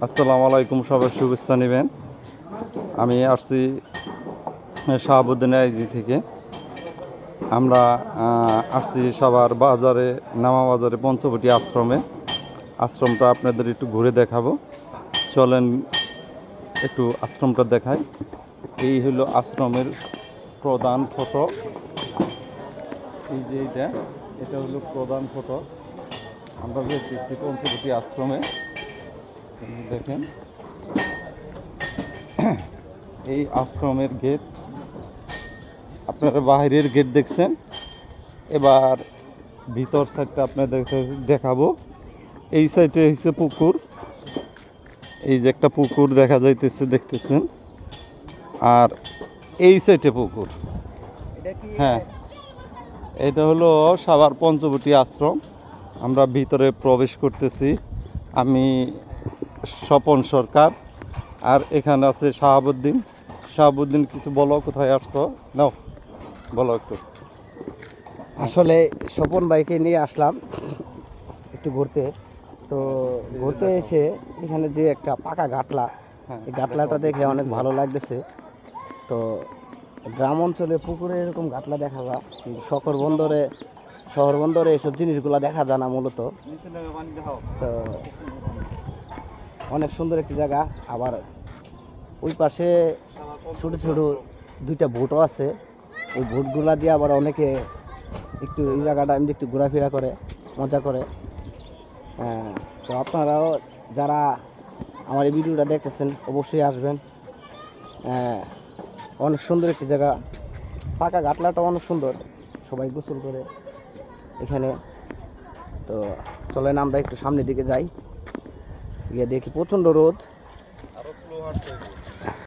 আসসালামু আলাইকুম, সবাই শুভেচ্ছা নেবেন। আমি আসছি শাহাবুদ্দিন আইজি থেকে। আমরা আসছি সবার বাজারে, নামা বাজারে পঞ্চবটি আশ্রমে। আশ্রমটা আপনাদের একটু ঘুরে দেখাবো, চলেন একটু আশ্রমটা দেখাই। এই হলো আশ্রমের প্রধান ফটক। এই যে এটা হলো প্রধান ফটক। আমরা দেখতেছি পঞ্চবটি আশ্রমে, দেখেন এই আশ্রমের গেট। আপনারা বাহিরের গেট দেখছেন, এবার ভিতর সাইডটা আপনাদের দেখাবো। এই সাইডে হচ্ছে পুকুর, এই যে একটা পুকুর দেখা যাইতেছে, দেখতেছেন। আর এই সাইডে পুকুর। হ্যাঁ, এটা হলো সাভার পঞ্চবটি আশ্রম। আমরা ভিতরে প্রবেশ করতেছি। আমি স্বপন সরকার, আর এখানে আছে শাহাবুদ্দিন। শাহাবুদ্দিন, কিছু বলো, কোথায় আসছো? নাও বলো একটু। আসলে স্বপন ভাইকে নিয়ে আসলাম একটু ঘুরতে। তো ঘুরতে এসে এখানে যে একটা পাকা ঘাটলা, এই ঘাটলাটা দেখে অনেক ভালো লাগতেছে। তো গ্রাম অঞ্চলে পুকুরে এরকম ঘাটলা দেখা যায়, কিন্তু শহর বন্দরে এসব জিনিসগুলো দেখা যায় না মূলত। তো অনেক সুন্দর একটি জায়গা। আবার ওই পাশে ছোট ছোট দুইটা বোটও আছে। এই বোটগুলা দিয়ে আবার অনেকে একটু এই জায়গাটা এমনি একটু ঘোরাফেরা করে, মজা করে। তো আপনারাও যারা আমার এই ভিডিওটা দেখতেছেন অবশ্যই আসবেন। অনেক সুন্দর একটি জায়গা, পাকা ঘাটলাটা অনেক সুন্দর, সবাই গোসল করে এখানে। তো চলেন আমরা একটু সামনের দিকে যাই, গিয়ে দেখি প্রচণ্ড রোদ।